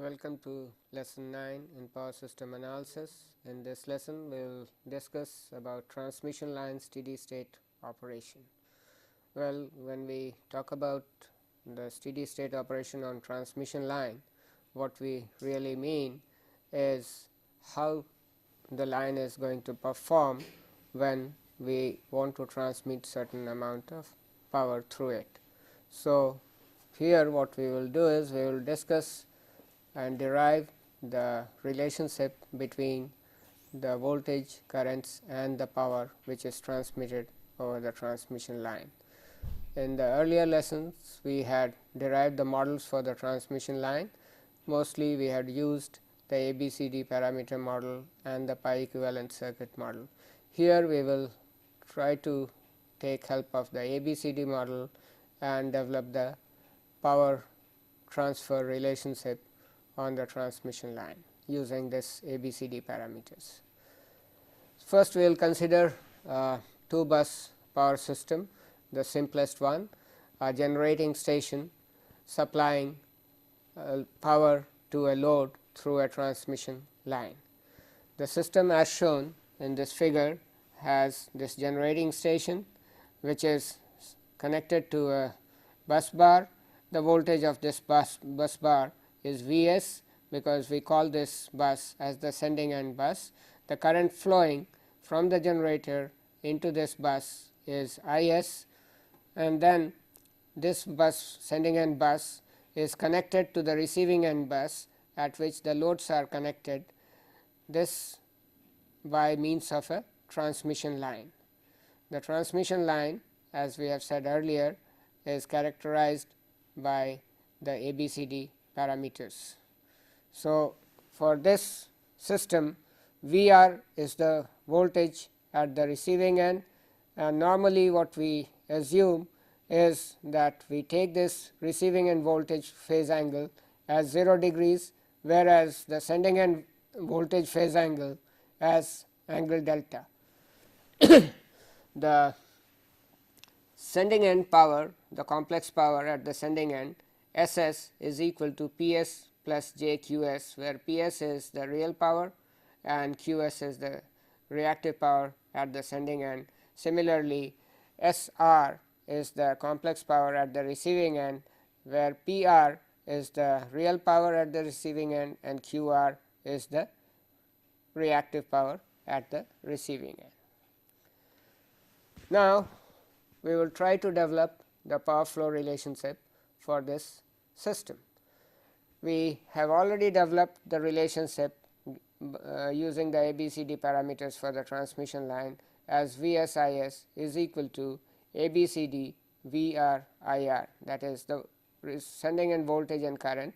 Welcome to lesson 9 in power system analysis. In this lesson we will discuss about transmission line steady state operation. Well, when we talk about the steady state operation on transmission line, what we really mean is how the line is going to perform when we want to transmit certain amount of power through it. So, here what we will do is we will discuss and derive the relationship between the voltage, currents and the power which is transmitted over the transmission line. In the earlier lessons we had derived the models for the transmission line. Mostly we had used the ABCD parameter model and the pi equivalent circuit model. Here we will try to take help of the ABCD model and develop the power transfer relationship on the transmission line using this ABCD parameters. First we will consider 2 bus power system, the simplest one, a generating station supplying power to a load through a transmission line. The system as shown in this figure has this generating station which is connected to a bus bar. The voltage of this bus bar is Vs, because we call this bus as the sending end bus. The current flowing from the generator into this bus is Is, and then this bus sending end bus is connected to the receiving end bus at which the loads are connected, this by means of a transmission line. The transmission line, as we have said earlier, is characterized by the ABCD parameters. So, for this system Vr is the voltage at the receiving end, and normally what we assume is that we take this receiving end voltage phase angle as 0 degrees, whereas the sending end voltage phase angle as angle delta. The sending end power, the complex power at the sending end, SS is equal to Ps plus jQs, where Ps is the real power and Qs is the reactive power at the sending end. Similarly, Sr is the complex power at the receiving end, where Pr is the real power at the receiving end and Qr is the reactive power at the receiving end. Now, we will try to develop the power flow relationship for this system. We have already developed the relationship using the ABCD parameters for the transmission line as VSIS is equal to ABCD VRIR, that is the sending end voltage and current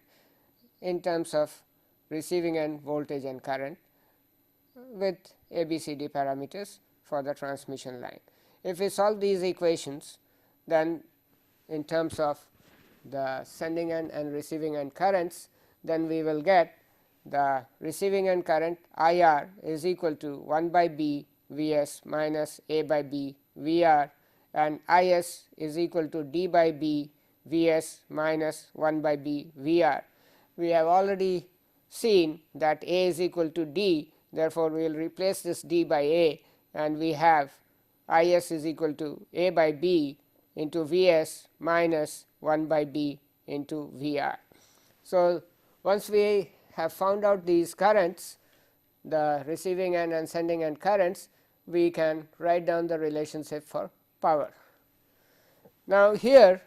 in terms of receiving end voltage and current with ABCD parameters for the transmission line. If we solve these equations, then in terms of the sending end and receiving end currents, then we will get the receiving end current IR is equal to 1 by B Vs minus A by B Vr, and Is is equal to D by B Vs minus 1 by B Vr. We have already seen that A is equal to D, therefore, we will replace this D by A and we have Is is equal to A by B into Vs minus 1 by B into Vr. So, once we have found out these currents, the receiving end and sending end currents, we can write down the relationship for power. Now, here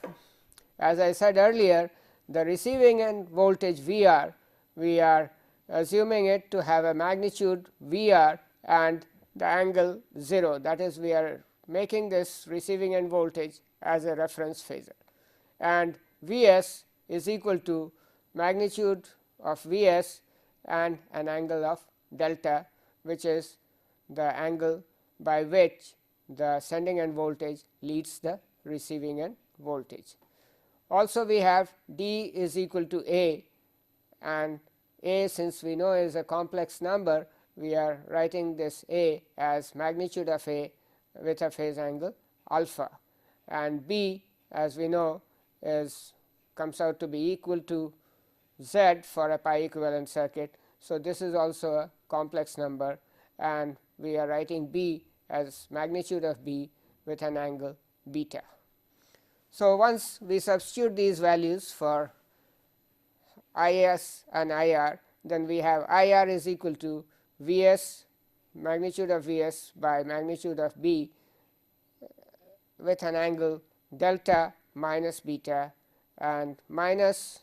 as I said earlier, the receiving end voltage Vr, we are assuming it to have a magnitude Vr and the angle 0, that is, we are making this receiving end voltage as a reference phasor, and Vs is equal to magnitude of Vs and an angle of delta, which is the angle by which the sending end voltage leads the receiving end voltage. Also we have D is equal to A, and A, since we know is a complex number, we are writing this A as magnitude of A with a phase angle alpha, and B, as we know, is comes out to be equal to Z for a pi equivalent circuit. So, this is also a complex number, and we are writing B as magnitude of B with an angle beta. So, once we substitute these values for Is and Ir, then we have Ir is equal to Vs magnitude of Vs by magnitude of B with an angle delta minus beta, and minus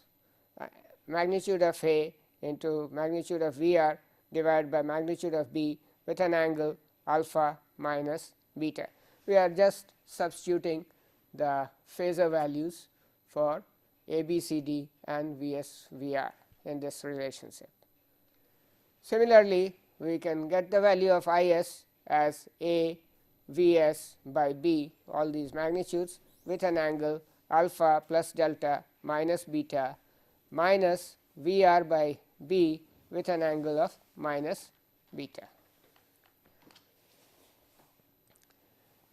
magnitude of A into magnitude of Vr divided by magnitude of B with an angle alpha minus beta. We are just substituting the phasor values for A, B, C, D and Vs, Vr in this relationship. Similarly, we can get the value of Is as A Vs by B, all these magnitudes, with an angle alpha plus delta minus beta minus Vr by B with an angle of minus beta.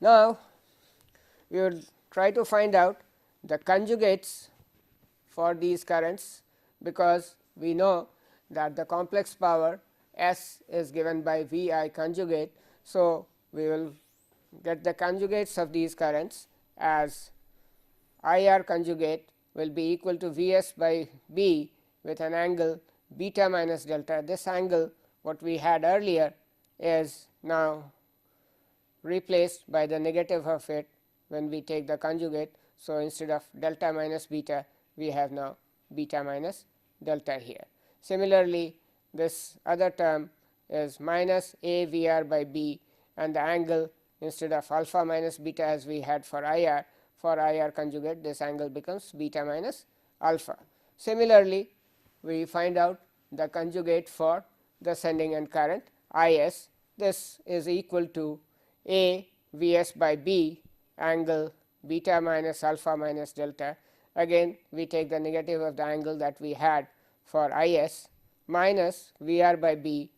Now, we will try to find out the conjugates for these currents, because we know that the complex power S is given by V I conjugate. So, we will get the conjugates of these currents as IR conjugate will be equal to Vs by B with an angle beta minus delta. This angle, what we had earlier, is now replaced by the negative of it when we take the conjugate. So, instead of delta minus beta, we have now beta minus delta here. Similarly, this other term is minus A Vr by B, and the angle, instead of alpha minus beta as we had for IR conjugate, this angle becomes beta minus alpha. Similarly, we find out the conjugate for the sending end current Is. This is equal to A Vs by B angle beta minus alpha minus delta. Again, we take the negative of the angle that we had for Is minus Vr by B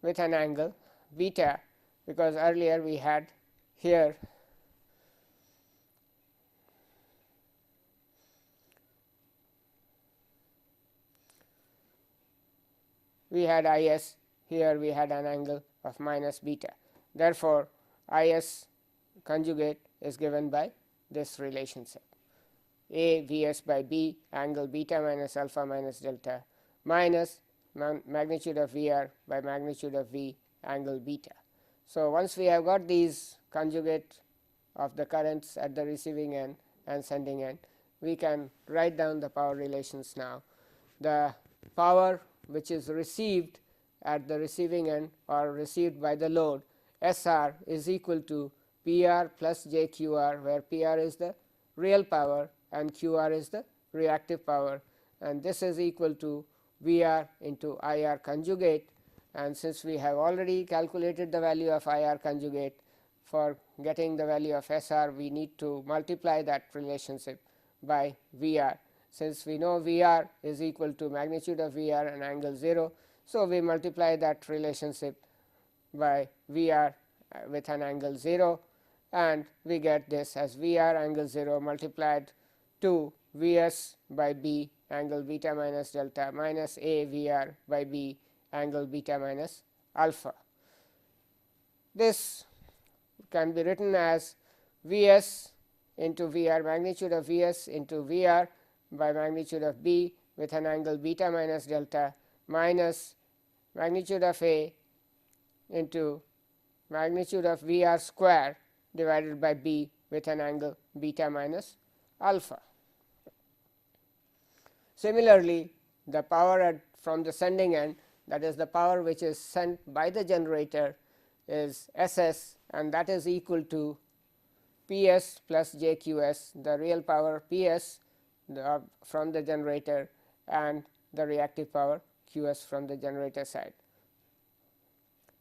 with an angle beta, because earlier we had here we had Is, here we had an angle of minus beta. Therefore, Is conjugate is given by this relationship, A Vs by B angle beta minus alpha minus delta minus magnitude of Vr by magnitude of V angle beta. So, once we have got these conjugate of the currents at the receiving end and sending end, we can write down the power relations now. The power which is received at the receiving end or received by the load SR is equal to PR plus JQR, where PR is the real power and QR is the reactive power, and this is equal to VR into IR conjugate. And since we have already calculated the value of IR conjugate, for getting the value of SR we need to multiply that relationship by VR. Since we know VR is equal to magnitude of VR and angle 0, so we multiply that relationship by VR with an angle 0, and we get this as VR angle 0 multiplied to Vs by B angle beta minus delta minus A Vr by B angle beta minus alpha. This can be written as Vs into Vr, magnitude of Vs into Vr by magnitude of B with an angle beta minus delta minus magnitude of A into magnitude of Vr square divided by B with an angle beta minus alpha. Similarly, the power from the sending end, that is the power which is sent by the generator, is Ss, and that is equal to Ps plus Jqs, the real power Ps from the generator and the reactive power Qs from the generator side.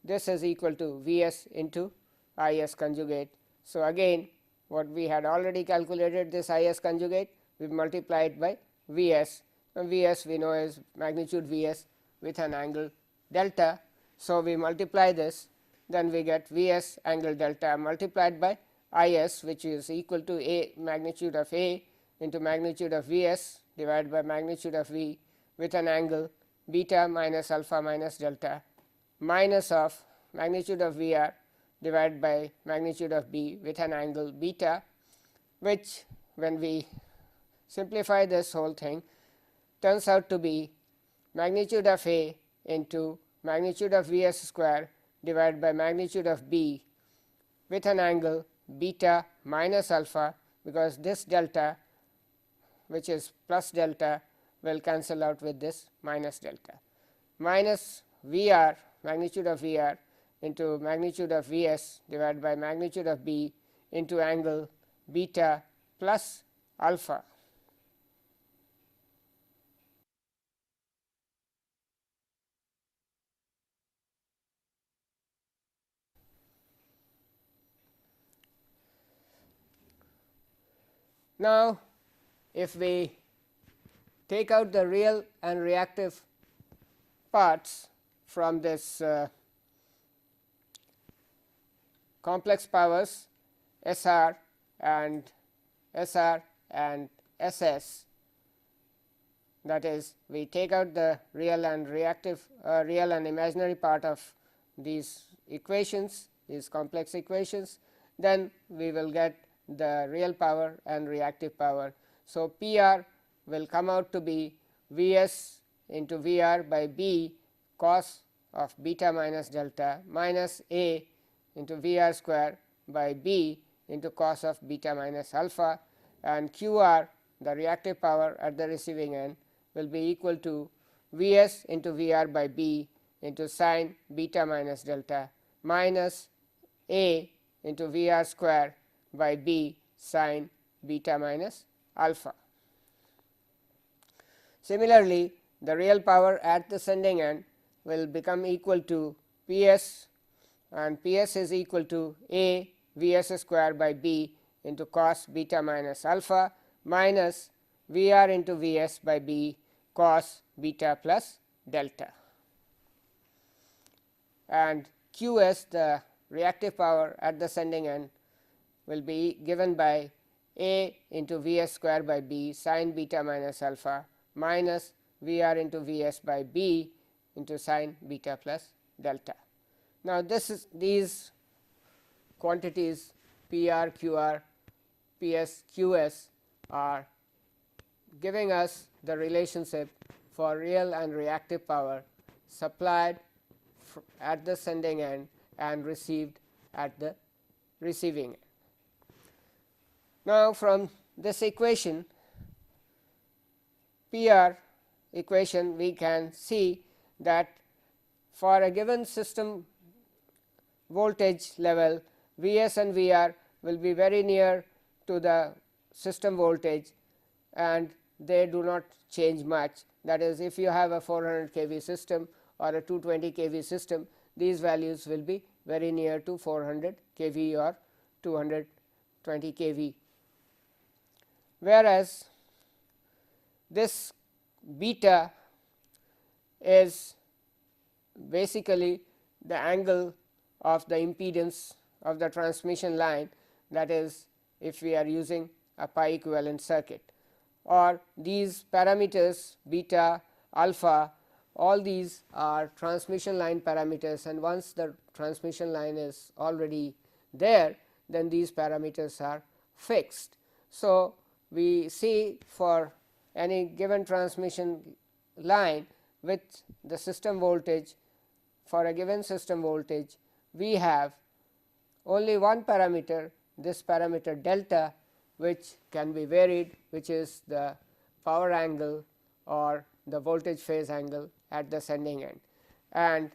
This is equal to Vs into Is conjugate. So, again what we had already calculated, this Is conjugate, we multiply it by Vs. Vs we know is magnitude Vs with an angle delta. So, we multiply this, then we get Vs angle delta multiplied by Is, which is equal to A magnitude of A into magnitude of Vs divided by magnitude of V with an angle beta minus alpha minus delta minus of magnitude of VR divided by magnitude of B with an angle beta, which when we simplify this whole thing turns out to be magnitude of A into magnitude of Vs square divided by magnitude of B with an angle beta minus alpha, because this delta which is plus delta will cancel out with this minus delta, minus Vr magnitude of Vr into magnitude of Vs divided by magnitude of B into angle beta plus alpha. Now, if we take out the real and reactive parts from this complex powers SR and SS, that is, we take out the real and reactive real and imaginary part of these equations, these complex equations, then we will get the real power and reactive power. So, PR will come out to be Vs into Vr by B cos of beta minus delta minus A into Vr square by B into cos of beta minus alpha, and Qr, the reactive power at the receiving end, will be equal to Vs into Vr by B into sin beta minus delta minus A into Vr square by B sin beta minus alpha. Similarly, the real power at the sending end will become equal to Ps, and Ps is equal to A Vs square by B into cos beta minus alpha minus Vr into Vs by B cos beta plus delta, and Qs, the reactive power at the sending end, will be given by A into Vs square by B sin beta minus alpha minus Vr into Vs by B into sin beta plus delta. Now, these quantities PR, QR, PS, QS are giving us the relationship for real and reactive power supplied at the sending end and received at the receiving end. Now, from this equation, PR equation, we can see that for a given system voltage level, Vs and Vr will be very near to the system voltage and they do not change much. That is, if you have a 400 kV system or a 220 kV system, these values will be very near to 400 kV or 220 kV, whereas this beta is basically the angle of the impedance of the transmission line, that is, if we are using a pi equivalent circuit, or these parameters beta, alpha, all these are transmission line parameters, and once the transmission line is already there, then these parameters are fixed. So, we see for any given transmission line with the system voltage, for a given system voltage, we have only one parameter, this parameter delta, which can be varied, which is the power angle or the voltage phase angle at the sending end, and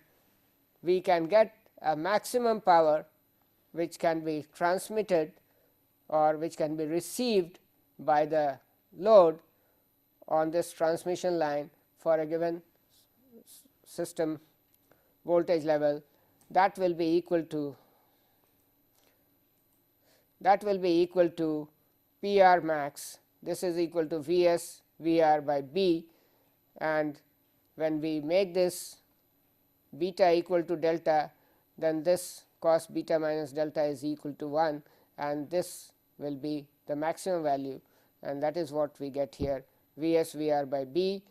we can get a maximum power which can be transmitted or which can be received by the load on this transmission line for a given system voltage level, that will be equal to PR max. This is equal to Vs Vr by B, and when we make this beta equal to delta, then this cos beta minus delta is equal to 1, and this will be the maximum value, and that is what we get here, Vs Vr by B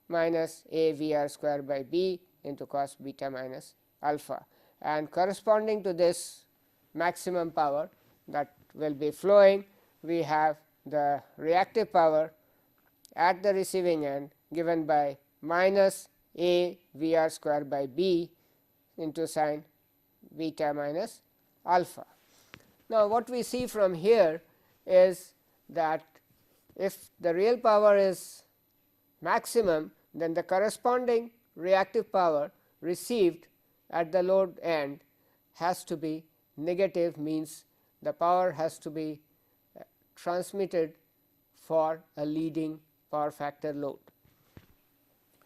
minus a VR square by b into cos beta minus alpha, and corresponding to this maximum power that will be flowing, we have the reactive power at the receiving end given by minus a VR square by b into sin beta minus alpha. Now, what we see from here is that if the real power is maximum, then the corresponding reactive power received at the load end has to be negative, means the power has to be transmitted for a leading power factor load.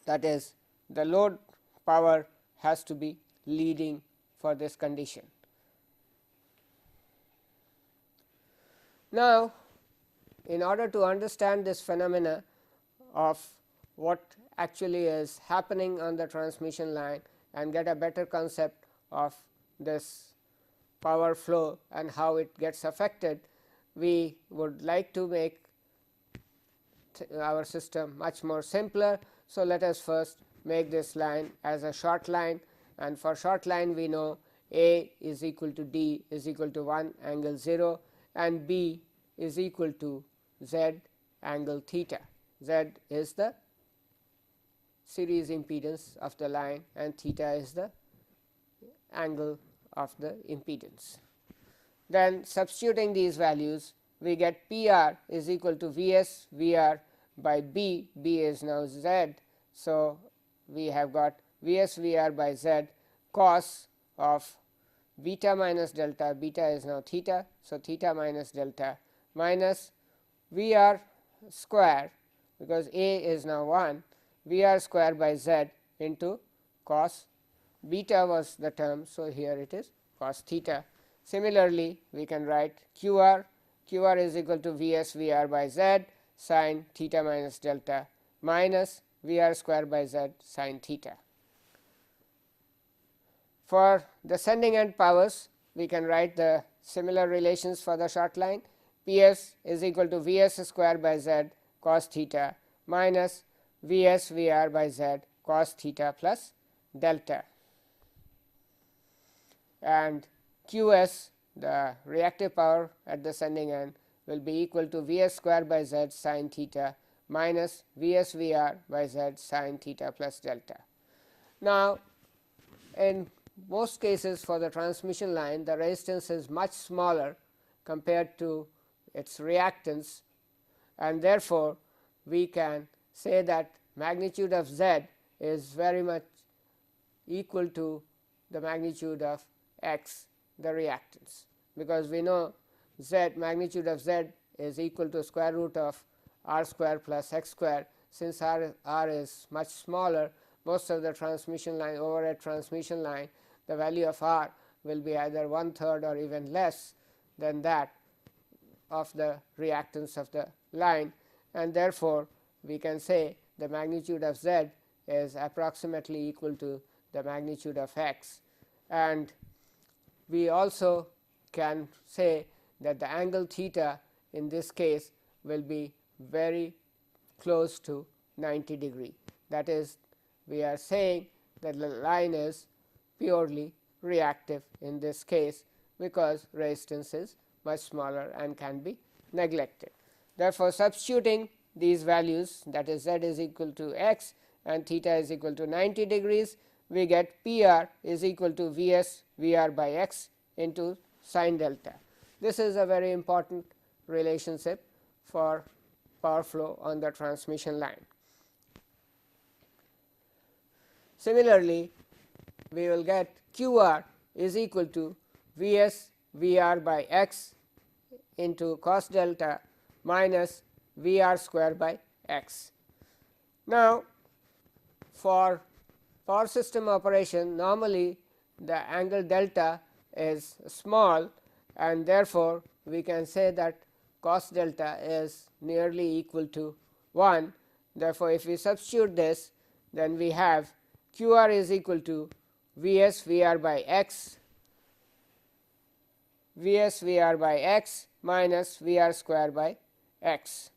That is, the load power has to be leading for this condition. Now, in order to understand this phenomena of what actually is happening on the transmission line and get a better concept of this power flow and how it gets affected, we would like to make our system much more simpler. So, let us first make this line as a short line, and for short line we know A is equal to D is equal to 1 angle 0 and B is equal to Z angle theta. Z is the series impedance of the line and theta is the angle of the impedance. Then substituting these values, we get PR is equal to Vs VR by B, B is now Z. So, we have got Vs VR by Z cos of beta minus delta, beta is now theta. So, theta minus delta minus VR square, because A is now 1, VR square by Z into cos beta was the term. So, here it is cos theta. Similarly, we can write QR is equal to Vs VR by Z sin theta minus delta minus VR square by Z sin theta. For the sending end powers, we can write the similar relations for the short line. Ps is equal to Vs square by Z cos theta minus Vs VR by Z cos theta plus delta, and Qs, the reactive power at the sending end, will be equal to Vs square by Z sin theta minus Vs VR by Z sin theta plus delta. Now, in most cases for the transmission line, the resistance is much smaller compared to its reactance, and therefore, we can say that magnitude of Z is very much equal to the magnitude of X, the reactance, because we know Z magnitude of Z is equal to square root of R square plus X square. Since R is much smaller, most of the transmission line, overhead transmission line, the value of R will be either 1/3 or even less than that of the reactance of the line, and therefore, we can say the magnitude of Z is approximately equal to the magnitude of X, and we also can say that the angle theta in this case will be very close to 90 degree. That is, we are saying that the line is purely reactive in this case, because resistance is much smaller and can be neglected. Therefore, substituting these values, that is Z is equal to X and theta is equal to 90 degrees, we get PR is equal to Vs VR by X into sin delta. This is a very important relationship for power flow on the transmission line. Similarly, we will get QR is equal to Vs VR by X into cos delta minus VR square by X. Now, for power system operation, normally the angle delta is small, and therefore, we can say that cos delta is nearly equal to 1. Therefore, if we substitute this, then we have QR is equal to Vs VR by X, Vs VR by X minus VR square by X,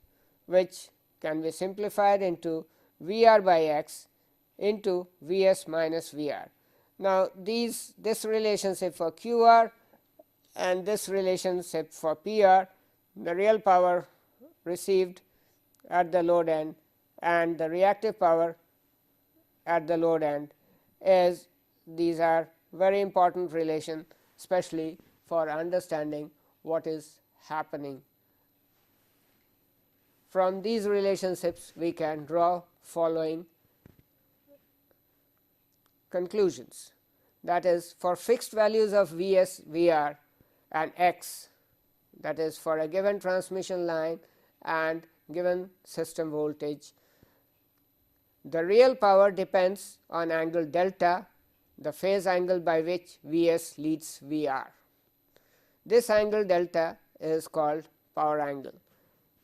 which can be simplified into V r by x into V s minus V r. Now, this relationship for Q r and this relationship for P r, the real power received at the load end and the reactive power at the load end, is these are very important relation, especially for understanding what is happening. From these relationships we can draw following conclusions, that is, for fixed values of V s, V r and x, that is for a given transmission line and given system voltage, the real power depends on angle delta, the phase angle by which V s leads V r. This angle delta is called power angle.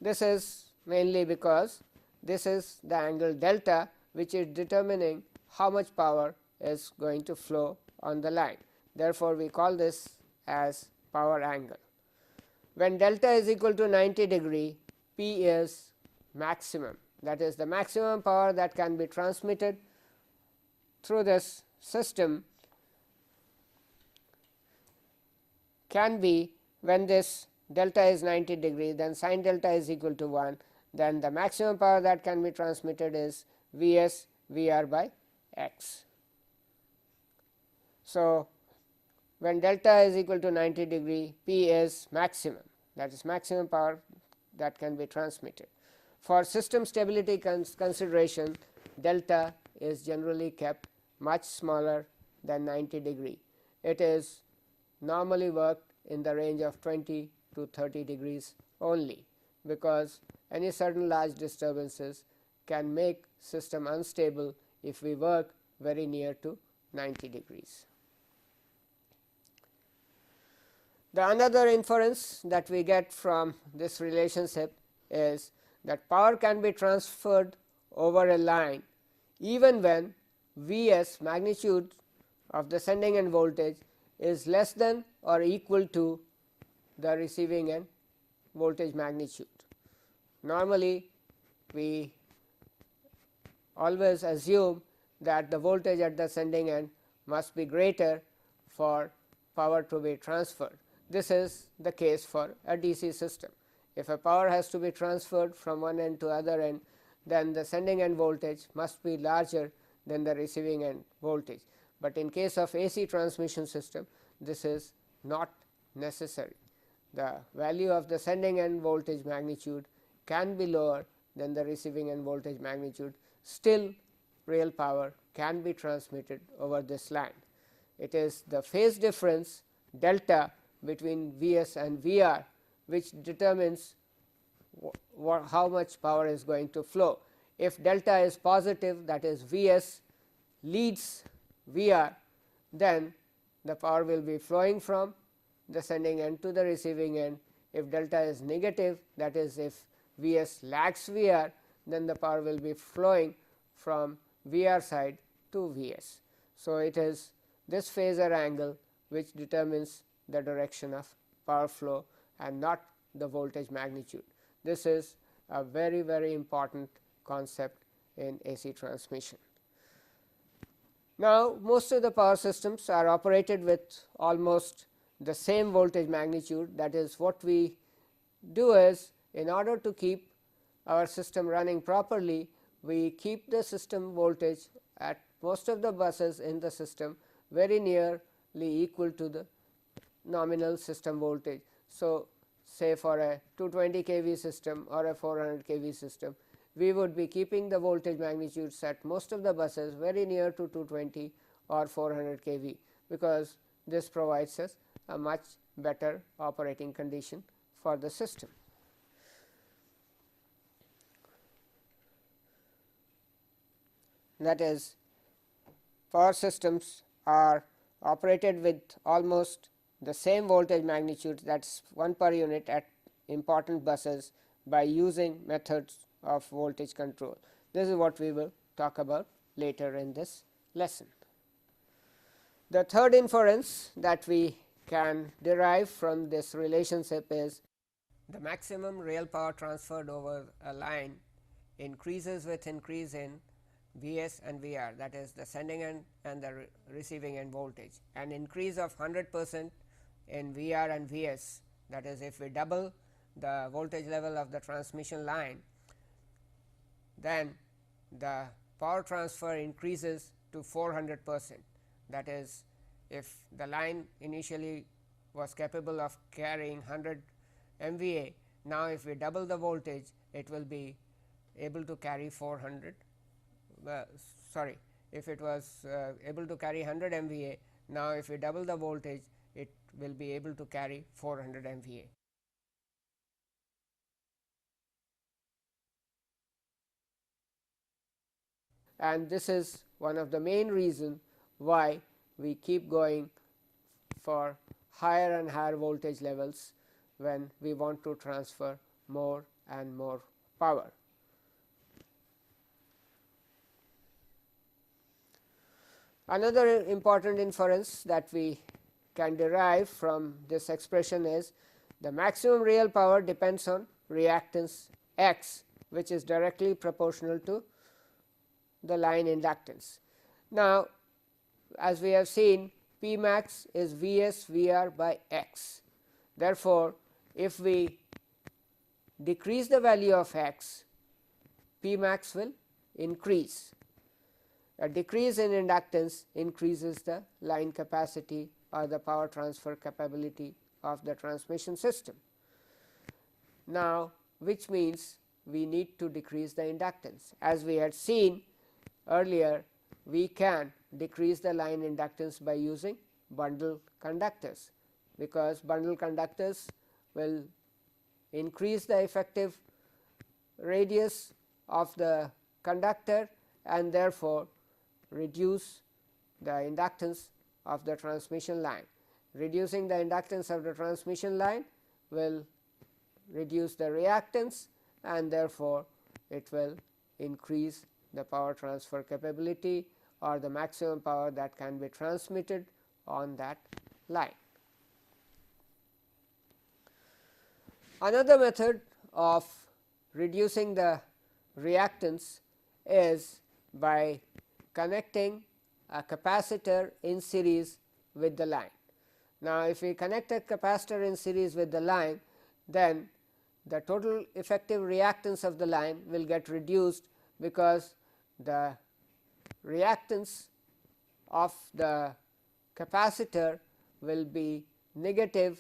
This is mainly because this is the angle delta which is determining how much power is going to flow on the line. Therefore, we call this as power angle. When delta is equal to 90 degree, P is maximum, that is the maximum power that can be transmitted through this system can be, when this delta is 90 degree, then sin delta is equal to 1, then the maximum power that can be transmitted is V s V r by x. So, when delta is equal to 90 degree, P is maximum, that is maximum power that can be transmitted. For system stability consideration, delta is generally kept much smaller than 90 degree. It is normally worked in the range of 20 to 30 degrees only, because any sudden large disturbances can make system unstable if we work very near to 90 degrees. The another inference that we get from this relationship is that power can be transferred over a line even when V s magnitude of the sending end voltage is less than or equal to the receiving end voltage magnitude. Normally, we always assume that the voltage at the sending end must be greater for power to be transferred. This is the case for a DC system. If a power has to be transferred from one end to other end, then the sending end voltage must be larger than the receiving end voltage. But in case of AC transmission system, this is not necessary. The value of the sending end voltage magnitude can be lower than the receiving end voltage magnitude, still real power can be transmitted over this line. It is the phase difference delta between V s and V r which determines how much power is going to flow. If delta is positive, that is V s leads V r, then the power will be flowing from the sending end to the receiving end. If delta is negative, that is if V s lags V r, then the power will be flowing from V r side to V s. So, it is this phasor angle which determines the direction of power flow and not the voltage magnitude. This is a very, very important concept in AC transmission. Now, most of the power systems are operated with almost the same voltage magnitude. That is, what we do is, in order to keep our system running properly, we keep the system voltage at most of the buses in the system very nearly equal to the nominal system voltage. So, say for a 220 kV system or a 400 kV system, we would be keeping the voltage magnitudes at most of the buses very near to 220 or 400 kV, because this provides us a much better operating condition for the system. That is, power systems are operated with almost the same voltage magnitude, that is 1 per unit at important buses, by using methods of voltage control. This is what we will talk about later in this lesson. The third inference that we can derive from this relationship is the maximum real power transferred over a line increases with increase in Vs and Vr, that is the sending end and the receiving end voltage. An increase of 100% in Vr and Vs, that is if we double the voltage level of the transmission line, then the power transfer increases to 400%. That is, if the line initially was capable of carrying 100 MVA, now if we double the voltage, it will be able to carry 400. Sorry, if it was able to carry 100 MVA, now if we double the voltage, it will be able to carry 400 MVA. And this is one of the main reason why we keep going for higher and higher voltage levels when we want to transfer more and more power. Another important inference that we can derive from this expression is the maximum real power depends on reactance X, which is directly proportional to the line inductance. Now, as we have seen, P max is Vs Vr by X. Therefore, if we decrease the value of X, P max will increase. A decrease in inductance increases the line capacity or the power transfer capability of the transmission system. Now, which means we need to decrease the inductance. As we had seen earlier, we can decrease the line inductance by using bundle conductors, because bundle conductors will increase the effective radius of the conductor and therefore reduce the inductance of the transmission line. Reducing the inductance of the transmission line will reduce the reactance and therefore it will increase the power transfer capability or the maximum power that can be transmitted on that line. Another method of reducing the reactance is by connecting a capacitor in series with the line. Now, if we connect a capacitor in series with the line, then the total effective reactance of the line will get reduced, because the reactance of the capacitor will be negative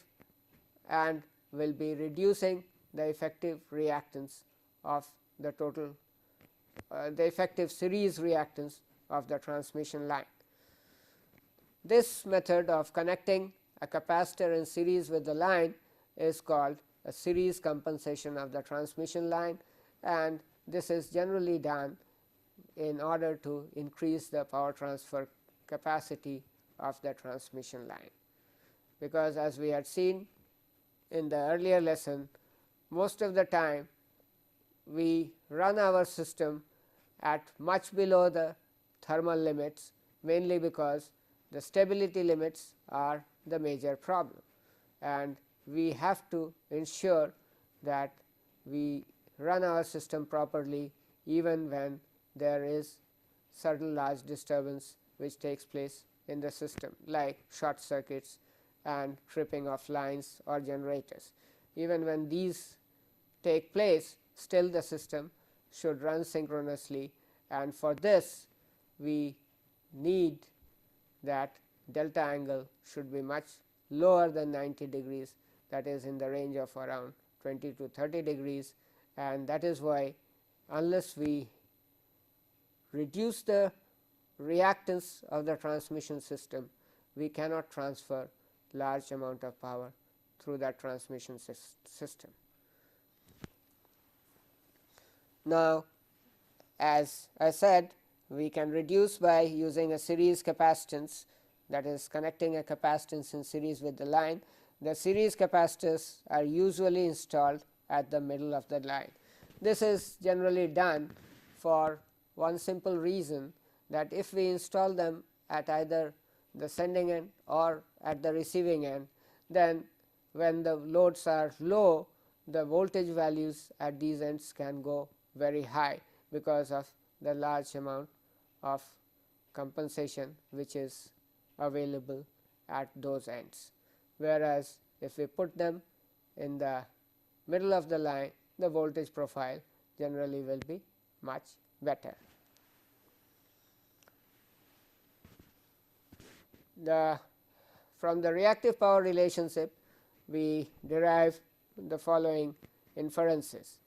and will be reducing the effective reactance of the total the effective series reactance of the transmission line. This method of connecting a capacitor in series with the line is called a series compensation of the transmission line, and this is generally done in order to increase the power transfer capacity of the transmission line. Because as we had seen in the earlier lesson, most of the time we run our system at much below the thermal limits, mainly because the stability limits are the major problem, and we have to ensure that we run our system properly even when there is certain large disturbance which takes place in the system, like short circuits and tripping of lines or generators. Even when these take place, still the system should run synchronously, and for this we need that delta angle should be much lower than 90 degrees, that is in the range of around 20 to 30 degrees, and that is why unless we reduce the reactance of the transmission system, we cannot transfer large amount of power through that transmission system. Now, as I said, we can reduce by using a series capacitance, that is connecting a capacitance in series with the line. The series capacitors are usually installed at the middle of the line. This is generally done for one simple reason, that if we install them at either the sending end or at the receiving end, then when the loads are low, the voltage values at these ends can go very high because of the large amount of compensation which is available at those ends, whereas if we put them in the middle of the line, the voltage profile generally will be much better. From the reactive power relationship, we derive the following inferences.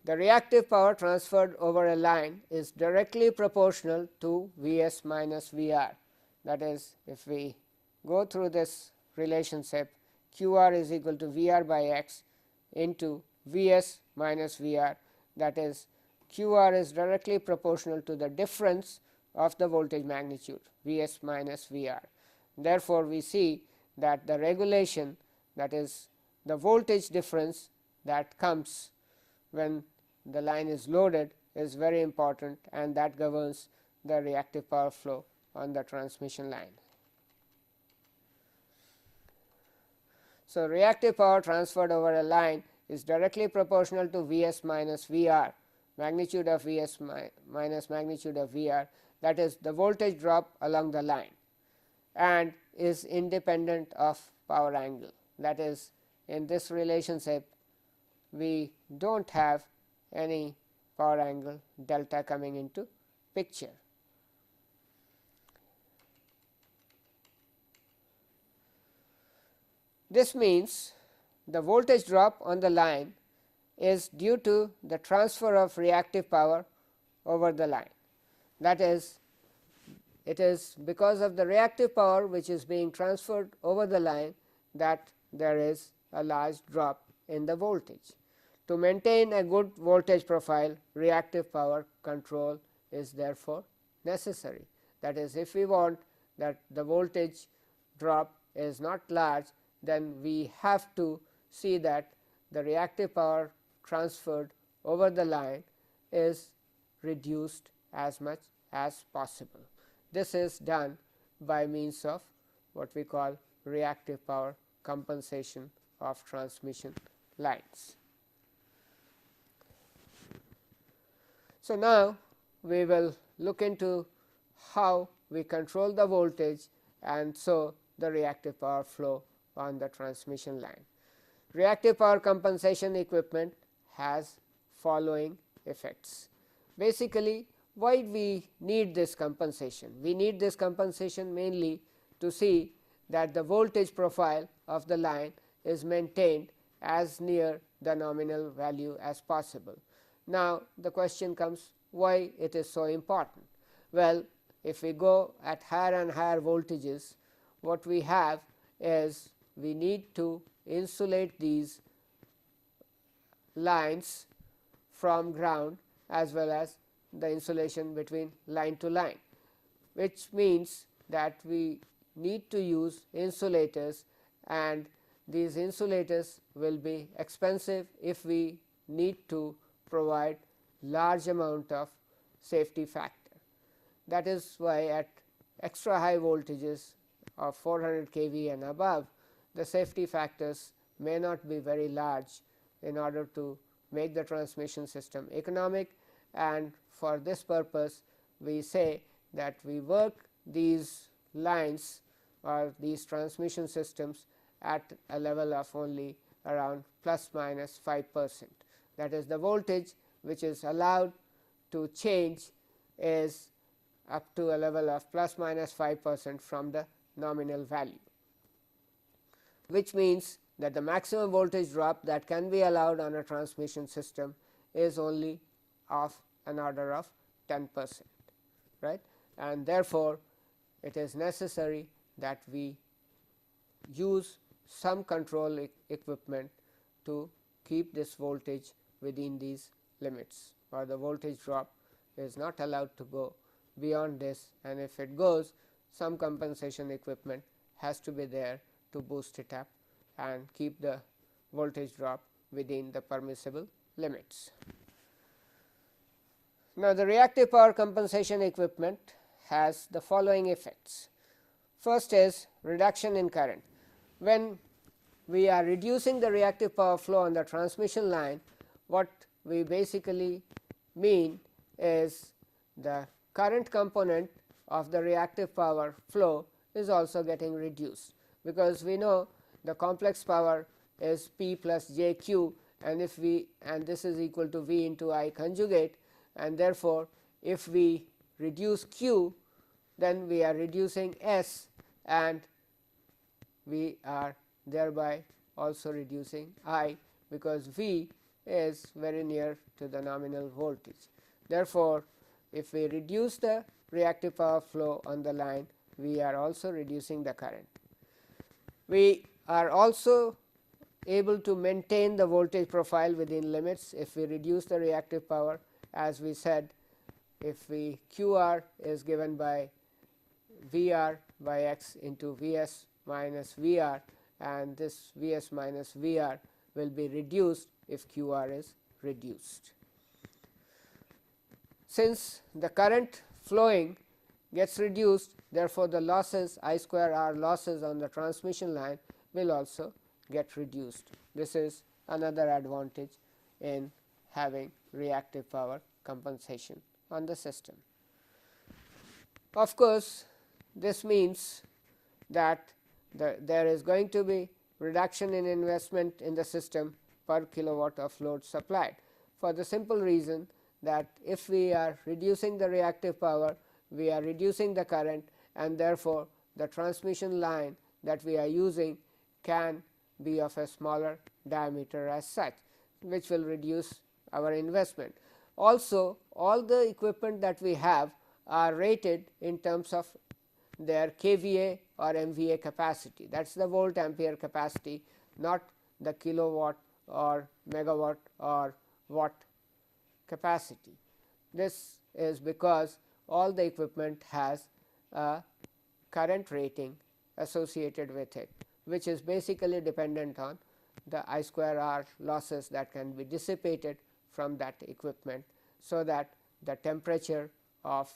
The reactive power transferred over a line is directly proportional to V s minus V r. That is, if we go through this relationship, Q r is equal to V r by x into V s minus V r, that is, Q r is directly proportional to the difference of the voltage magnitude V s minus V r. Therefore, we see that the regulation, that is the voltage difference that comes when the line is loaded, is very important, and that governs the reactive power flow on the transmission line. So, reactive power transferred over a line is directly proportional to V s minus V r, magnitude of V s minus magnitude of V r, that is the voltage drop along the line, and is independent of power angle. That is, in this relationship we do not have any power angle delta coming into picture. This means the voltage drop on the line is due to the transfer of reactive power over the line. That is, it is because of the reactive power which is being transferred over the line that there is a large drop in the voltage. To maintain a good voltage profile, reactive power control is therefore necessary. That is, if we want that the voltage drop is not large, then we have to see that the reactive power transferred over the line is reduced as much as possible. This is done by means of what we call reactive power compensation of transmission lines. So, now we will look into how we control the voltage and so the reactive power flow on the transmission line. Reactive power compensation equipment has following effects. Basically, why we need this compensation? We need this compensation mainly to see that the voltage profile of the line is maintained as near the nominal value as possible. Now, the question comes, why it is so important? Well, if we go at higher and higher voltages, what we have is we need to insulate these lines from ground as well as the insulation between line to line, which means that we need to use insulators, and these insulators will be expensive if we need to provide large amount of safety factor. That is why at extra high voltages of 400 kV and above, the safety factors may not be very large in order to make the transmission system economic, and for this purpose we say that we work these lines or these transmission systems at a level of only around plus minus 5%. That is, the voltage which is allowed to change is up to a level of plus minus 5% from the nominal value, which means that the maximum voltage drop that can be allowed on a transmission system is only of an order of 10%, right, and therefore, it is necessary that we use some control equipment to keep this voltage within these limits, or the voltage drop is not allowed to go beyond this, and if it goes, some compensation equipment has to be there to boost it up and keep the voltage drop within the permissible limits. Now, the reactive power compensation equipment has the following effects. First is reduction in current. When we are reducing the reactive power flow on the transmission line, what we basically mean is the current component of the reactive power flow is also getting reduced, because we know the complex power is P plus j q, and if we and this is equal to V into I conjugate, and therefore, if we reduce Q, then we are reducing S, and we are thereby also reducing I, because V is very near to the nominal voltage. Therefore, if we reduce the reactive power flow on the line, we are also reducing the current. We are also able to maintain the voltage profile within limits if we reduce the reactive power. As we said, if we QR is given by VR by X into Vs minus VR, and this Vs minus VR will be reduced if QR is reduced. Since the current flowing gets reduced, therefore, the losses I square R losses on the transmission line will also get reduced. This is another advantage in having reactive power compensation on the system. Of course, this means that there is going to be reduction in investment in the system per kilowatt of load supplied, for the simple reason that if we are reducing the reactive power, we are reducing the current, and therefore, the transmission line that we are using can be of a smaller diameter as such, which will reduce our investment. Also, all the equipment that we have are rated in terms of their kVA or MVA capacity, that is the volt ampere capacity, not the kilowatt or megawatt or watt capacity. This is because all the equipment has a current rating associated with it, which is basically dependent on the I square R losses that can be dissipated from that equipment, so that the temperature of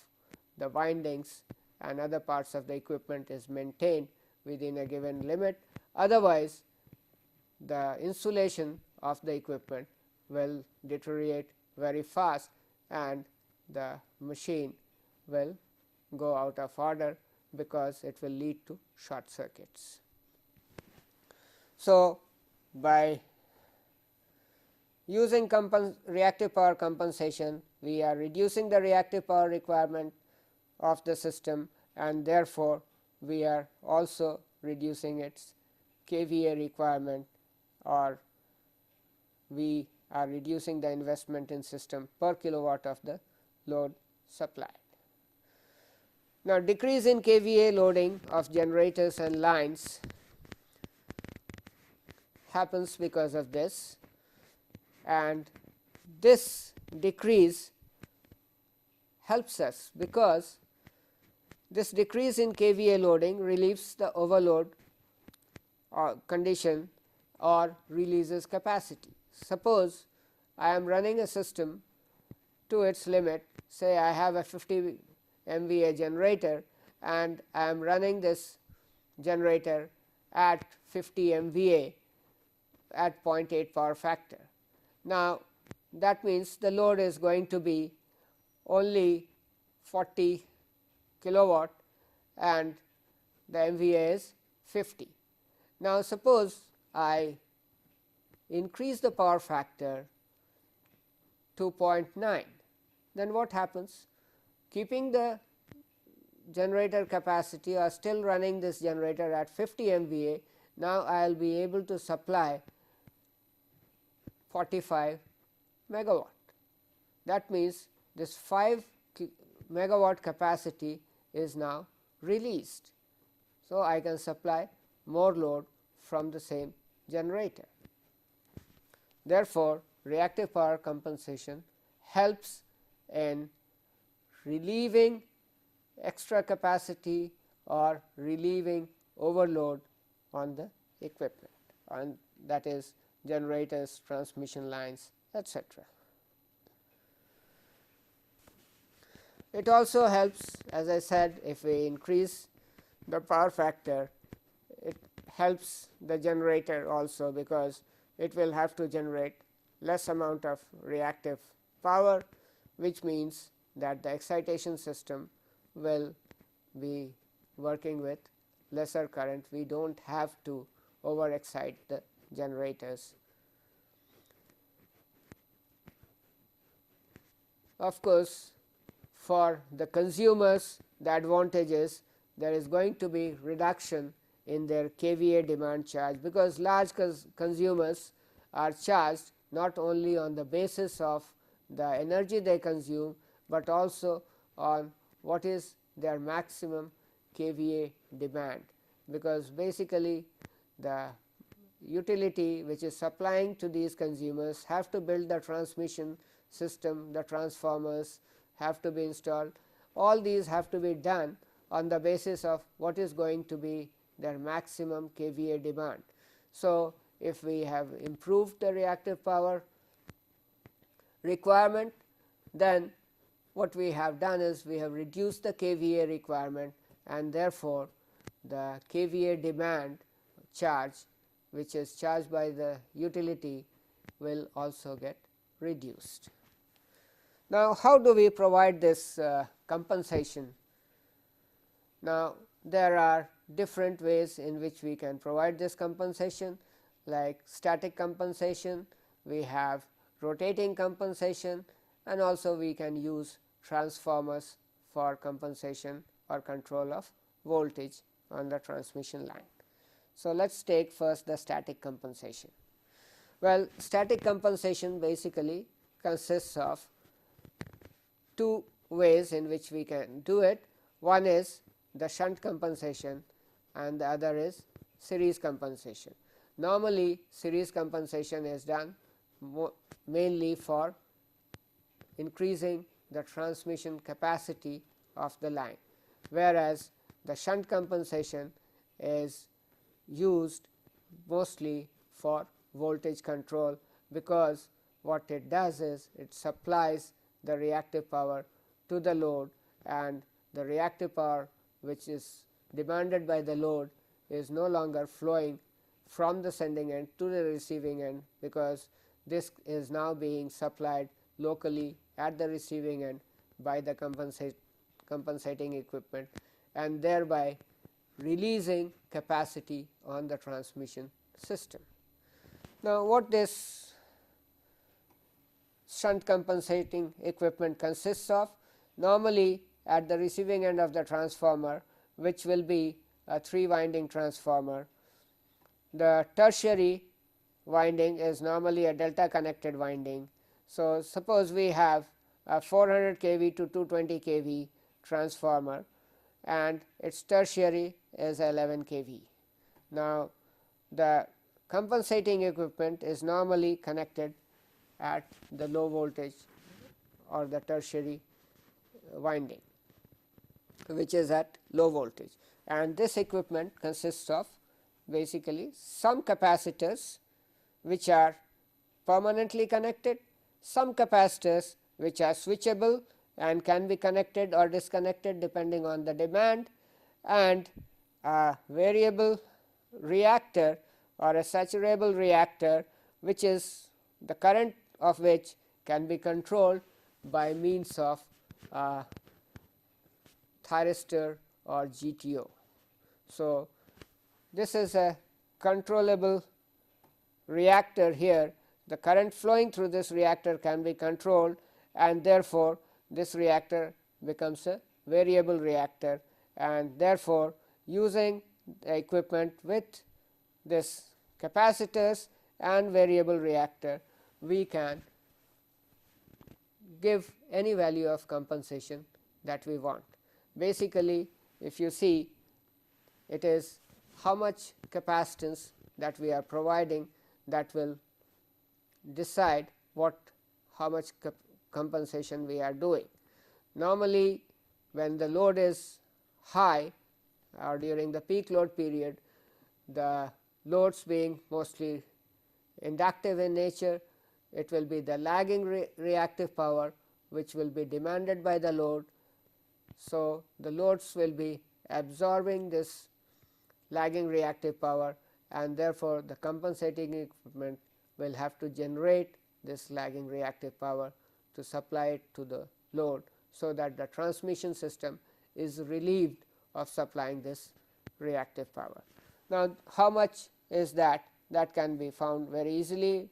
the windings and other parts of the equipment is maintained within a given limit. Otherwise, the insulation of the equipment will deteriorate very fast, and the machine will go out of order, because it will lead to short circuits. So, by using reactive power compensation, we are reducing the reactive power requirement of the system, and therefore, we are also reducing its kVA requirement, or we are reducing the investment in system per kilowatt of the load supplied. Now, decrease in kVA loading of generators and lines happens because of this, and this decrease helps us, because this decrease in kVA loading relieves the overload condition or releases capacity. Suppose I am running a system to its limit, say I have a 50 MVA generator, and I am running this generator at 50 MVA at 0.8 power factor. Now, that means the load is going to be only 40 kilowatt and the MVA is 50. Now, suppose I increase the power factor to 0.9, then what happens? Keeping the generator capacity or still running this generator at 50 MVA, now I will be able to supply 45 megawatt. That means, this 5 megawatt capacity is now released. So, I can supply more load from the same generator. Therefore, reactive power compensation helps in relieving extra capacity or relieving overload on the equipment, and that is generators, transmission lines, etc. It also helps, as I said, if we increase the power factor, it helps the generator also, because it will have to generate less amount of reactive power, which means that the excitation system will be working with lesser current. We do not have to over excite the generators. Of course, for the consumers, the advantage is there is going to be reduction in their kVA demand charge, because large consumers are charged not only on the basis of the energy they consume, but also on what is their maximum kVA demand, because basically the utility which is supplying to these consumers have to build the transmission system, the transformers have to be installed. All these have to be done on the basis of what is going to be their maximum kVA demand. So, if we have improved the reactive power requirement, then what we have done is we have reduced the kVA requirement, and therefore, the kVA demand charge which is charged by the utility will also get reduced. Now, how do we provide this compensation? Now, there are different ways in which we can provide this compensation, like static compensation, we have rotating compensation, and also we can use transformers for compensation or control of voltage on the transmission line. So, let us take first the static compensation. Well, static compensation basically consists of two ways in which we can do it. One is the shunt compensation and the other is series compensation. Normally, series compensation is done mainly for increasing the transmission capacity of the line, whereas the shunt compensation is used mostly for voltage control, because what it does is it supplies the reactive power to the load, and the reactive power which is demanded by the load is no longer flowing from the sending end to the receiving end, because this is now being supplied locally at the receiving end by the compensating equipment, and thereby releasing capacity on the transmission system. Now, what this shunt compensating equipment consists of? Normally, at the receiving end of the transformer, which will be a 3-winding transformer, the tertiary winding is normally a delta connected winding. So, suppose we have a 400 kV to 220 kV transformer and its tertiary is 11 kV. Now, the compensating equipment is normally connected at the low voltage or the tertiary winding, which is at low voltage, and this equipment consists of basically some capacitors which are permanently connected, some capacitors which are switchable and can be connected or disconnected depending on the demand, and a variable reactor or a saturable reactor, which is the current of which can be controlled by means of thyristor or GTO. So, this is a controllable reactor here. The current flowing through this reactor can be controlled, and therefore, this reactor becomes a variable reactor, and therefore, using the equipment with this capacitors and variable reactor, we can give any value of compensation that we want. Basically, if you see, it is how much capacitance that we are providing that will decide how much compensation we are doing. Normally, when the load is high or during the peak load period, the loads being mostly inductive in nature, it will be the lagging reactive power which will be demanded by the load. So, the loads will be absorbing this lagging reactive power, and therefore, the compensating equipment will have to generate this lagging reactive power to supply it to the load. so that the transmission system is relieved of supplying this reactive power. Now, how much is that? That can be found very easily.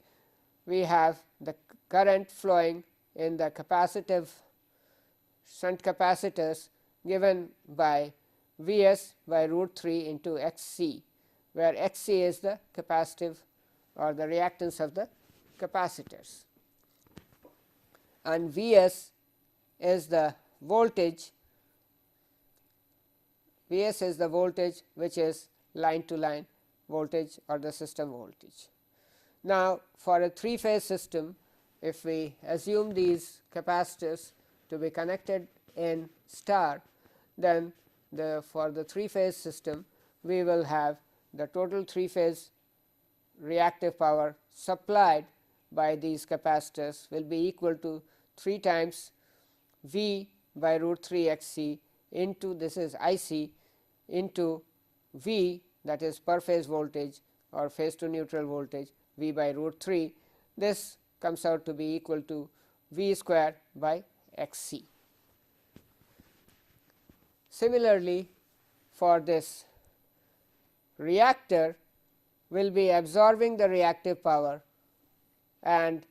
We have the current flowing in the capacitive shunt capacitors given by V s by root 3 into X c, where X c is the capacitive or the reactance of the capacitors, and V s is the voltage. V s is the voltage which is line to line voltage or the system voltage. Now, for a 3-phase system, if we assume these capacitors to be connected in star, then for the 3-phase system we will have the total 3-phase reactive power supplied by these capacitors will be equal to 3 times V by root 3 X c into, this is I c, into V, that is per phase voltage or phase to neutral voltage, V by root 3. This comes out to be equal to V square by X c. Similarly, for this reactor, will be absorbing the reactive power, and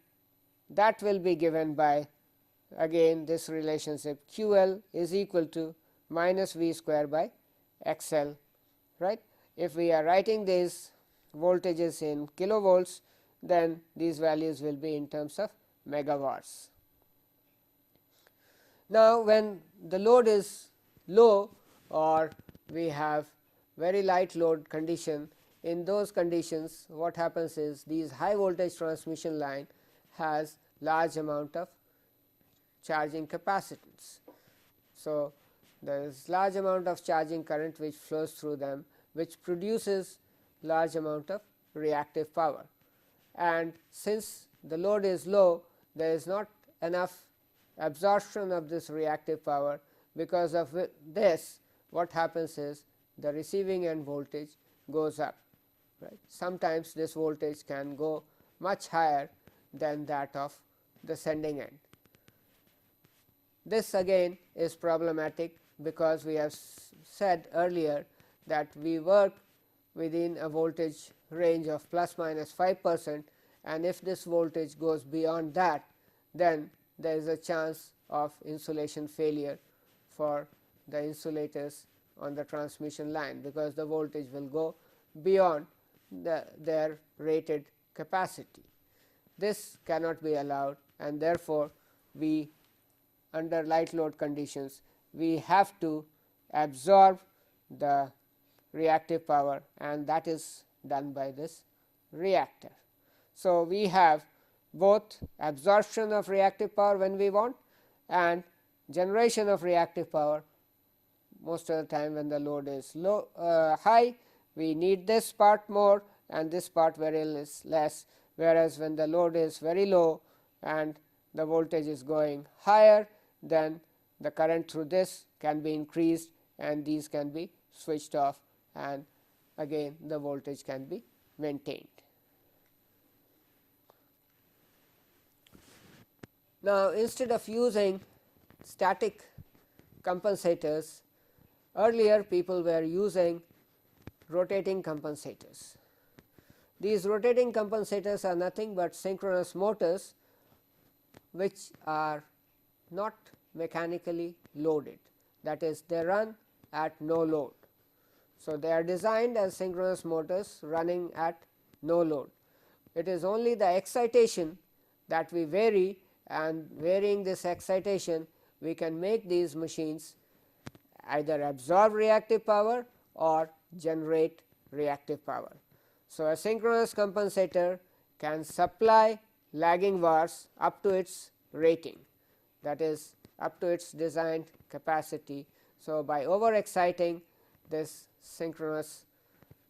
that will be given by again this relationship Q L is equal to minus V square by X L, right. If we are writing these voltages in kilovolts, then these values will be in terms of megawatts. Now, when the load is low or we have very light load condition, in those conditions what happens is these high voltage transmission line has large amount of charging capacitance. So, there is large amount of charging current which flows through them, which produces large amount of reactive power, and since the load is low, there is not enough absorption of this reactive power. Because of this, what happens is the receiving end voltage goes up, right. Sometimes this voltage can go much higher than that of the sending end. This again is problematic, because we have said earlier that we work within a voltage range of plus minus 5%, and if this voltage goes beyond that, then there is a chance of insulation failure for the insulators on the transmission line, because the voltage will go beyond their rated capacity. This cannot be allowed, and therefore, we under light load conditions we have to absorb the reactive power, and that is done by this reactor. So, we have both absorption of reactive power when we want and generation of reactive power most of the time when the load is low high. We need this part more and this part very less, whereas when the load is very low and the voltage is going higher, then the current through this can be increased and these can be switched off, and again the voltage can be maintained. Now, instead of using static compensators, earlier people were using rotating compensators. These rotating compensators are nothing but synchronous motors which are not mechanically loaded, that is, they run at no load. So, they are designed as synchronous motors running at no load. It is only the excitation that we vary, and varying this excitation we can make these machines either absorb reactive power or generate reactive power. So, a synchronous compensator can supply lagging VARs up to its rating, that is up to its designed capacity. So, by over exciting this synchronous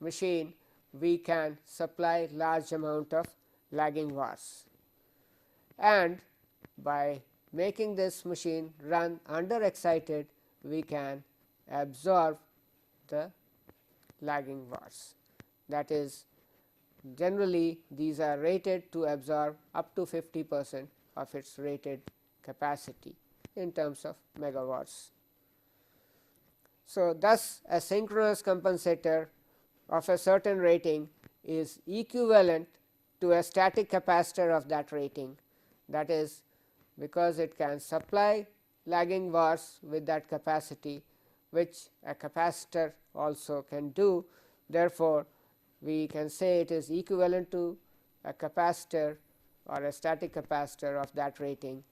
machine, we can supply large amount of lagging VARs, and by making this machine run under excited, we can absorb the lagging VARs. That is, generally these are rated to absorb up to 50% of its rated capacity. in terms of megawatts. So, thus a synchronous compensator of a certain rating is equivalent to a static capacitor of that rating, that is, because it can supply lagging bars with that capacity, which a capacitor also can do. Therefore, we can say it is equivalent to a capacitor or a static capacitor of that rating,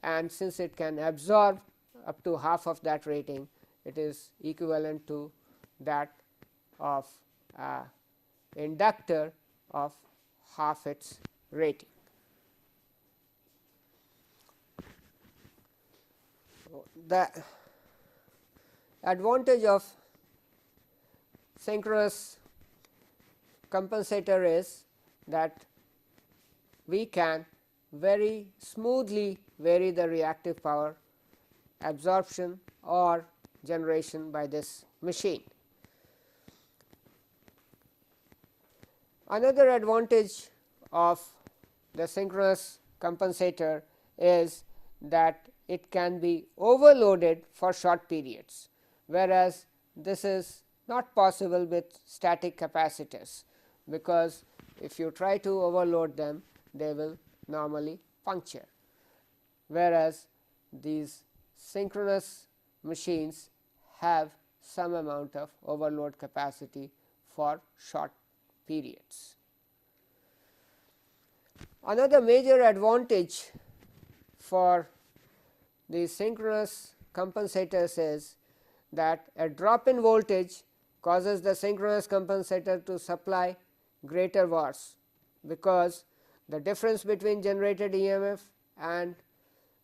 and since it can absorb up to half of that rating, it is equivalent to that of inductor of half its rating. The advantage of synchronous compensator is that we can very smoothly vary the reactive power absorption or generation by this machine. Another advantage of the synchronous compensator is that it can be overloaded for short periods, whereas this is not possible with static capacitors, because if you try to overload them, they will normally puncture, whereas these synchronous machines have some amount of overload capacity for short periods. Another major advantage for the synchronous compensators is that a drop in voltage causes the synchronous compensator to supply greater VARs, because the difference between generated EMF and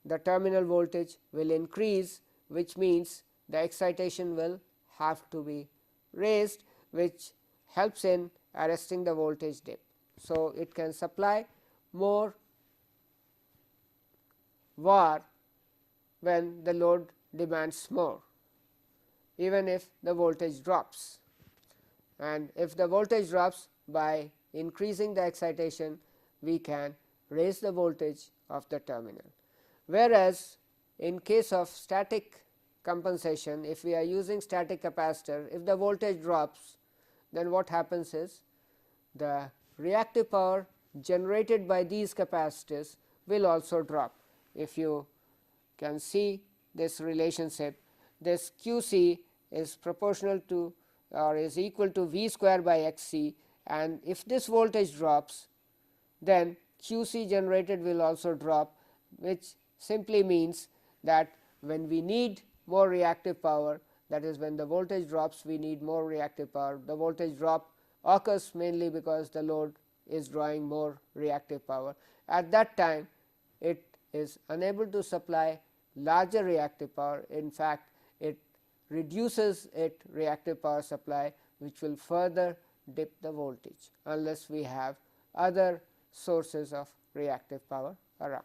the terminal voltage will increase, which means the excitation will have to be raised, which helps in arresting the voltage dip. So, it can supply more VAR when the load demands more, even if the voltage drops, and if the voltage drops, by increasing the excitation we can raise the voltage of the terminal. Whereas, in case of static compensation, if we are using static capacitor, if the voltage drops, then what happens is the reactive power generated by these capacitors will also drop. If you can see this relationship, this QC is proportional to or is equal to V square by XC, and if this voltage drops, then QC generated will also drop, which simply means that when we need more reactive power, that is, when the voltage drops, we need more reactive power. The voltage drop occurs mainly because the load is drawing more reactive power. At that time, it is unable to supply larger reactive power. In fact, it reduces its reactive power supply, which will further dip the voltage unless we have other sources of reactive power around.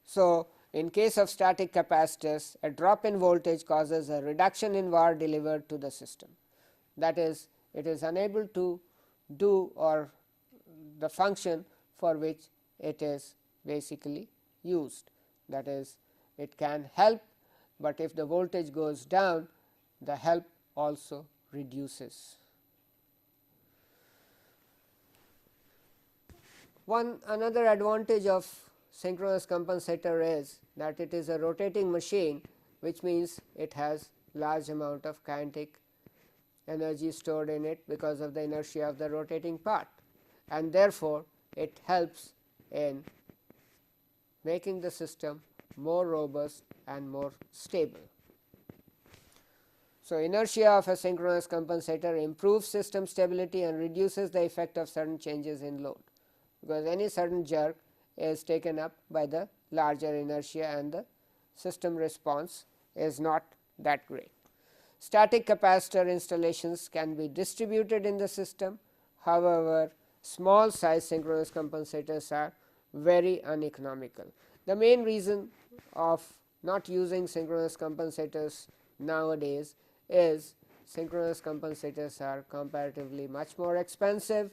So, in case of static capacitors, a drop in voltage causes a reduction in VAR delivered to the system. That is, it is unable to do or the function for which it is basically used. That is, it can help, but if the voltage goes down, the help also reduces. Another advantage of synchronous compensator is that it is a rotating machine, which means it has large amount of kinetic energy stored in it because of the inertia of the rotating part, and therefore, it helps in making the system more robust and more stable. So, inertia of a synchronous compensator improves system stability and reduces the effect of sudden changes in load, because any sudden jerk is taken up by the larger inertia and the system response is not that great. Static capacitor installations can be distributed in the system. However, small size synchronous compensators are very uneconomical. The main reason of not using synchronous compensators nowadays is synchronous compensators are comparatively much more expensive,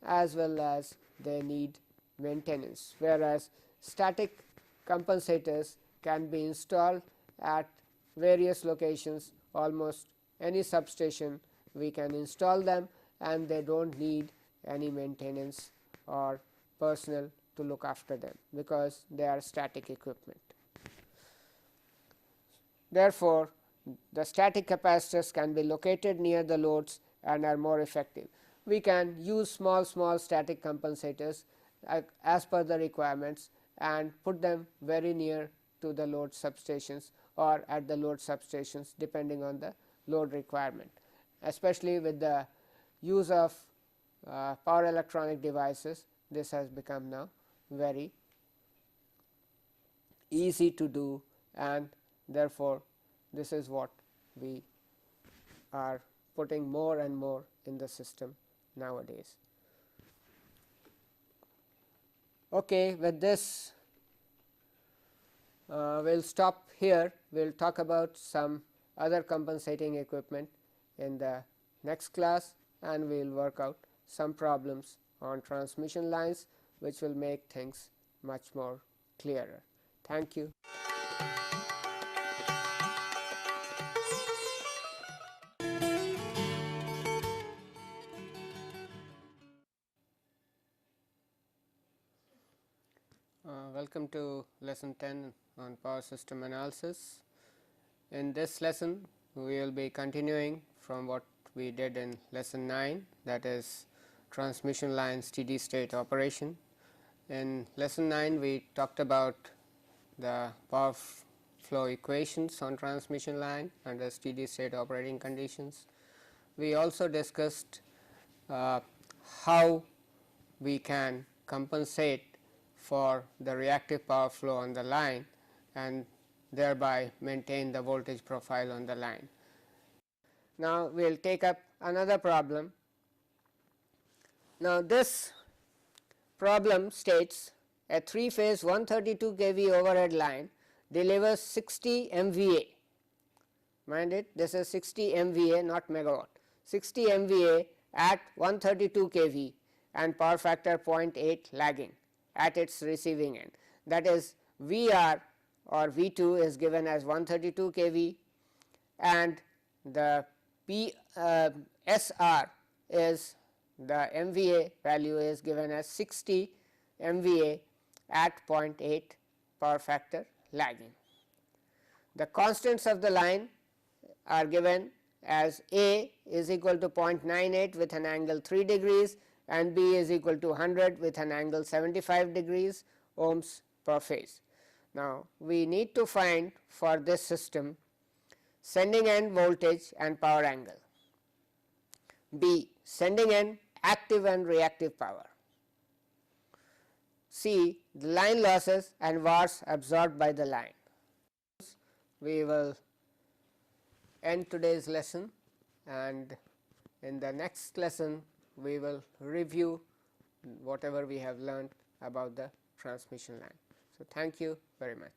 as well as they need maintenance, whereas static compensators can be installed at various locations, almost any substation we can install them, and they do not need any maintenance or personnel to look after them, because they are static equipment. Therefore, the static capacitors can be located near the loads and are more effective. We can use small static compensators as per the requirements and put them very near to the load substations or at the load substations, depending on the load requirement. Especially with the use of power electronic devices, this has become now very easy to do, and therefore, this is what we are putting more and more in the system nowadays. Okay, with this we will stop here. We will talk about some other compensating equipment in the next class, and we will work out some problems on transmission lines, which will make things much more clearer. Thank you. Welcome to lesson 10 on power system analysis. In this lesson, we will be continuing from what we did in lesson 9, that is transmission line steady state operation. In lesson 9, we talked about the power flow equations on transmission line under steady state operating conditions. We also discussed how we can compensate for the reactive power flow on the line and thereby maintain the voltage profile on the line. Now, we will take up another problem. Now, this problem states a 3-phase 132 kV overhead line delivers 60 MVA. Mind it, this is 60 MVA, not megawatt. 60 MVA at 132 kV and power factor 0.8 lagging at its receiving end. That is, VR or V2 is given as 132 kV, and the SR is the MVA value is given as 60 MVA at 0.8 power factor lagging. The constants of the line are given as A is equal to 0.98 with an angle 3 degrees and B is equal to 100 with an angle 75 degrees ohms per phase. Now, we need to find for this system sending end voltage and power angle, B sending end active and reactive power, C the line losses and wars absorbed by the line. We will end today's lesson, and in the next lesson we will review whatever we have learned about the transmission line. So, thank you very much.